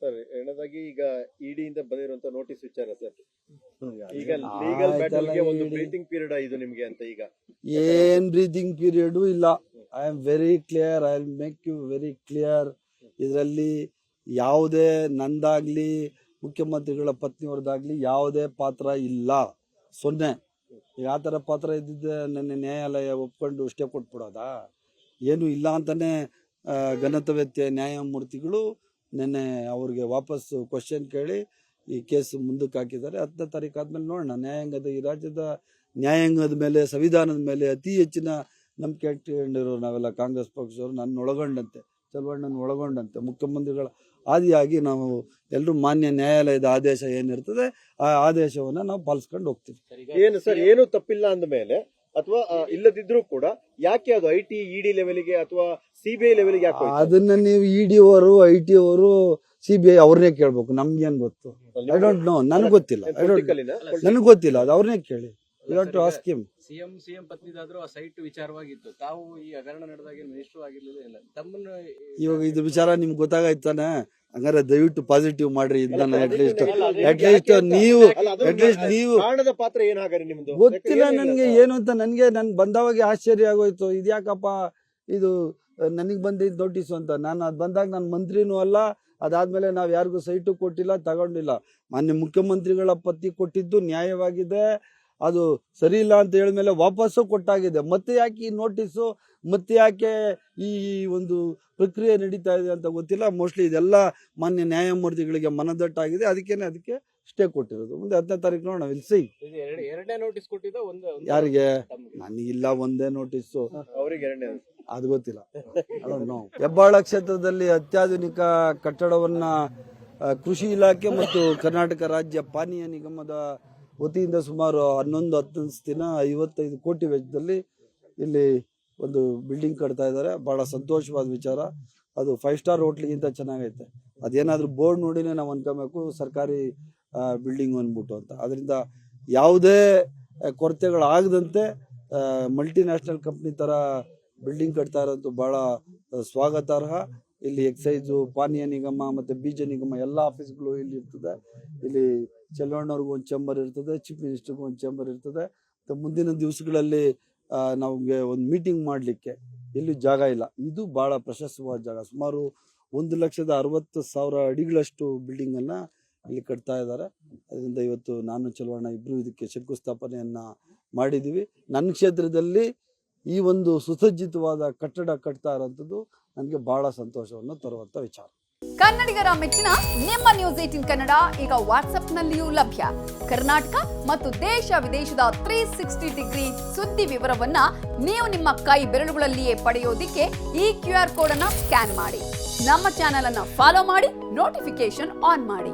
Sir ಎರಡನೇದಾಗಿ ಈಗ ಇಡಿಯಿಂದ ಬಂದಿರುವಂತ ನೋಟಿಸ್ ವಿಚಾರ ಸರ್, ಈಗ ಲೀಗಲ್ ಬ್ಯಾಟಲ್ಗೆ ಒಂದು ಬ್ರೀತಿಂಗ್ ಪೀರಿಯಡ್ ಇದು ನಿಮ್ಗೆ ಅಂತ. ಈಗ ಏನ್ ಬ್ರೀತಿಂಗ್ ಪೀರಿಯಡ್ ಇಲ್ಲ. I am very clear, I will make you very clear. ಇದರಲ್ಲಿ ಯಾವುದೇ ನಂದಾಗ್ಲಿ ಮುಖ್ಯಮಂತ್ರಿಗಳ ಪತ್ನಿಯವ್ರದ್ದಾಗ್ಲಿ ಯಾವುದೇ ಪಾತ್ರ ಇಲ್ಲ. 0. ಯಾವ ಥರ ಪಾತ್ರ ಇದ್ದಿದ್ದೆ ನನ್ನ ನ್ಯಾಯಾಲಯ ಒಪ್ಕೊಂಡು ಸ್ಟೇ ಕೊಟ್ಬಿಡೋದಾ? ಏನು ಇಲ್ಲ ಅಂತಾನೆ ಘನತವ್ಯತ್ಯ ನ್ಯಾಯಮೂರ್ತಿಗಳು ನೆನ್ನೆ ಅವ್ರಿಗೆ ವಾಪಸ್ ಕ್ವಶನ್ ಕೇಳಿ ಈ ಕೇಸ್ ಮುಂದಕ್ಕೆ ಹಾಕಿದ್ದಾರೆ. 10ನೇ ತಾರೀಕು ಆದ್ಮೇಲೆ ನೋಡೋಣ. ನ್ಯಾಯಾಂಗದ ಈ ರಾಜ್ಯದ ನ್ಯಾಯಾಂಗದ ಮೇಲೆ, ಸಂವಿಧಾನದ ಮೇಲೆ ಅತಿ ಹೆಚ್ಚಿನ ನಂಬಿಕೆ ಇಟ್ಕೊಂಡಿರೋ ನಾವೆಲ್ಲ ಕಾಂಗ್ರೆಸ್ ಪಕ್ಷದವರು, ನನ್ನ ಒಳಗೊಂಡಂತೆ, ಚಲವಣ್ಣನ ಒಳಗೊಂಡಂತೆ ಮುಖ್ಯಮಂತ್ರಿಗಳ ಆದಿಯಾಗಿ ನಾವು ಎಲ್ಲರೂ ಮಾನ್ಯ ನ್ಯಾಯಾಲಯದ ಆದೇಶ ಏನಿರ್ತದೆ ಆ ಆದೇಶವನ್ನ ನಾವು ಪಾಲಿಸ್ಕೊಂಡು ಹೋಗ್ತೀವಿ. ಏನು ಸರ್, ಏನು ತಪ್ಪಿಲ್ಲ ಅಂದ ಮೇಲೆ ಅಥವಾ ಇಲ್ಲದಿದ್ರೂ ಕೂಡ ಯಾಕೆ ಅದು ಐಟಿ ಇಡಿ ಲೆವೆಲ್ಗೆ ಅಥವಾ ಸಿಬಿಐ ಲೆವೆಲ್ಗೆ ಯಾಕೆ ಅದನ್ನ ನೀವು ಇಡಿ ಅವರು, ಐಟಿ ಅವರು, ಸಿಬಿಐ ಅವ್ರನ್ನೇ ಕೇಳ್ಬೇಕು. ನಮ್ಗೇನ್ ಗೊತ್ತು? ಐ ಡೋಂಟ್ ನೋ, ನನಗೆ ಗೊತ್ತಿಲ್ಲ. ನನಗೆ ಗೊತ್ತಿಲ್ಲ, ಅದು ಅವ್ರನ್ನೇ ಕೇಳಿ. ಸಿಎಂ ಪತ್ನಿದಾದ್ರು ಆ ಸೈಟ್ ವಿಚಾರವಾಗಿತ್ತು. ತಾವು ಈ ಹಗರಣ ನಡೆದಾಗ ಮಿನಿಸ್ಟರ್ ಆಗಿರ್ಲಿಲ್ಲ. ತಮ್ಮನ್ನ ಇವಾಗ ಇದು ವಿಚಾರ ನಿಮ್ಗೆ ಗೊತ್ತಾಗಾಯ್ತಾನೆ. ಹಂಗಾರೆ ದಯವಿಟ್ಟು ಪಾಸಿಟಿವ್ ಮಾಡ್ರಿ ಇದನ್ನ. ಅಟ್ಲೀಸ್ಟ್ ನೀವು ಕಾರಣದ ಪಾತ್ರ ಏನಾಗರಿ ನಿಮ್ದು ಗೊತ್ತಿಲ್ಲ ನನ್ಗೆ ಏನು ಅಂತ. ನನ್ ಬಂದವಾಗ ಆಶ್ಚರ್ಯ ಆಗೋಯ್ತು. ಇದ್ಯಾಕಪ್ಪ ಇದು ನನಗ್ ಬಂದಿದ್ ನೋಟಿಸ್ ಅಂತ. ನಾನು ಅದ್ ಬಂದಾಗ ನಾನು ಮಂತ್ರಿನೂ ಅಲ್ಲ. ಅದಾದ್ಮೇಲೆ ನಾವ್ ಯಾರಿಗೂ ಸೈಟು ಕೊಟ್ಟಿಲ್ಲ, ತಗೊಂಡಿಲ್ಲ. ಮಾನ್ಯ ಮುಖ್ಯಮಂತ್ರಿಗಳ ಪತ್ನಿ ಕೊಟ್ಟಿದ್ದು ನ್ಯಾಯವಾಗಿದೆ, ಅದು ಸರಿ ಇಲ್ಲ ಅಂತ ಹೇಳಿದ್ಮೇಲೆ ವಾಪಸ್ಸು ಕೊಟ್ಟಾಗಿದೆ. ಮತ್ತೆ ಯಾಕೆ ಈ ನೋಟಿಸು, ಮತ್ತೆ ಯಾಕೆ ಈ ಒಂದು ಪ್ರಕ್ರಿಯೆ ನಡೀತಾ ಇದೆ ಅಂತ ಗೊತ್ತಿಲ್ಲ. ಮೋಸ್ಟ್ಲಿ ಇದೆಲ್ಲ ಮಾನ್ಯ ನ್ಯಾಯಮೂರ್ತಿಗಳಿಗೆ ಮನದಟ್ಟಾಗಿದೆ, ಅದಕ್ಕೆ ಸ್ಟೇ ಕೊಟ್ಟಿರೋದು. ಮುಂದೆ 10ನೇ ತಾರೀಕು ನೋಡೋಣ. ವಿಲ್ಸಿ. ಎರಡನೇ ನೋಟಿಸ್ ಕೊಟ್ಟಿದ್ದ ಯಾರಿಗೆ? ನನಗಿಲ್ಲ, ಒಂದೇ ನೋಟಿಸು. ಅವ್ರಿಗೆ ಎರಡನೇ ಅದು ಗೊತ್ತಿಲ್ಲ. ಹೆಬ್ಬಾಳ ಕ್ಷೇತ್ರದಲ್ಲಿ ಅತ್ಯಾಧುನಿಕ ಕಟ್ಟಡವನ್ನ ಕೃಷಿ ಇಲಾಖೆ ಮತ್ತು ಕರ್ನಾಟಕ ರಾಜ್ಯ ಪಾನೀಯ ನಿಗಮದ ವತಿಯಿಂದ ಸುಮಾರು 11 ದಿನ 55 ಕೋಟಿ ವೆಚ್ಚದಲ್ಲಿ ಇಲ್ಲಿ ಒಂದು ಬಿಲ್ಡಿಂಗ್ ಕಟ್ತಾ ಇದ್ದಾರೆ. ಬಹಳ ಸಂತೋಷವಾದ ವಿಚಾರ. ಅದು 5 ಸ್ಟಾರ್ ಹೋಟ್ಲಿಗಿಂತ ಚೆನ್ನಾಗೈತೆ. ಅದೇನಾದ್ರೂ ಬೋರ್ಡ್ ನೋಡಿನೇ ನಾವು ಅನ್ಕೋಬೇಕು ಸರ್ಕಾರಿ ಬಿಲ್ಡಿಂಗ್ ಅಂದ್ಬಿಟ್ಟು ಅಂತ. ಅದರಿಂದ ಯಾವುದೇ ಕೊರತೆಗಳಾಗದಂತೆ ಮಲ್ಟಿನ್ಯಾಷನಲ್ ಕಂಪ್ನಿ ತರ ಬಿಲ್ಡಿಂಗ್ ಕಟ್ತಾ ಇರೋದು ಬಹಳ ಸ್ವಾಗತಾರ್ಹ. ಇಲ್ಲಿ ಎಕ್ಸೈಸು, ಪಾನೀಯ ನಿಗಮ ಮತ್ತು ಬೀಜ ನಿಗಮ ಎಲ್ಲ ಆಫೀಸ್ಗಳು ಇಲ್ಲಿ ಇರ್ತದೆ. ಇಲ್ಲಿ ಚೆಲುವಣ್ಣವ್ರಿಗೂ ಒಂದು ಚೇಂಬರ್ ಇರ್ತದೆ, ಚೀಫ್ ಮಿನಿಸ್ಟರ್ಗೂ ಒಂದು ಚೇಂಬರ್ ಇರ್ತದೆ. ಮುಂದಿನ ದಿವಸಗಳಲ್ಲಿ ನಮಗೆ ಒಂದು ಮೀಟಿಂಗ್ ಮಾಡಲಿಕ್ಕೆ ಇಲ್ಲಿ ಜಾಗ ಇಲ್ಲ. ಇದು ಬಹಳ ಪ್ರಶಸ್ತವಾದ ಜಾಗ. ಸುಮಾರು 1,60,000 ಅಡಿಗಳಷ್ಟು ಬಿಲ್ಡಿಂಗನ್ನು ಇಲ್ಲಿ ಕಟ್ತಾ ಇದ್ದಾರೆ. ಅದರಿಂದ ಇವತ್ತು ನಾನು ಚೆಲುವಣ್ಣ ಇಬ್ಬರು ಇದಕ್ಕೆ ಶಂಕುಸ್ಥಾಪನೆಯನ್ನು ಮಾಡಿದ್ದೀವಿ. ನನ್ನ ಕ್ಷೇತ್ರದಲ್ಲಿ ಈ ಒಂದು ಸುಸಜ್ಜಿತವಾದ ಕಟ್ಟಡ ಕಟ್ತಾ ಇರೋಂಥದ್ದು ನನಗೆ ಬಹಳ ಸಂತೋಷವನ್ನು ತರುವಂಥ ವಿಚಾರ. ಕನ್ನಡಿಗರ ಮೆಚ್ಚಿನ ನಿಮ್ಮ ನ್ಯೂಸ್ 18 ಕನ್ನಡ ಈಗ ವಾಟ್ಸ್ಆಪ್ನಲ್ಲಿಯೂ ಲಭ್ಯ. ಕರ್ನಾಟಕ ಮತ್ತು ದೇಶ ವಿದೇಶದ 360 ಡಿಗ್ರಿ ಸುದ್ದಿ ವಿವರವನ್ನ ನೀವು ನಿಮ್ಮ ಕೈ ಬೆರಳುಗಳಲ್ಲಿಯೇ ಪಡೆಯೋದಿಕ್ಕೆ ಈ QR ಕೋಡ್ ಅನ್ನು ಸ್ಕ್ಯಾನ್ ಮಾಡಿ. ನಮ್ಮ ಚಾನೆಲ್ ಅನ್ನು ಫಾಲೋ ಮಾಡಿ, ನೋಟಿಫಿಕೇಶನ್ ಆನ್ ಮಾಡಿ.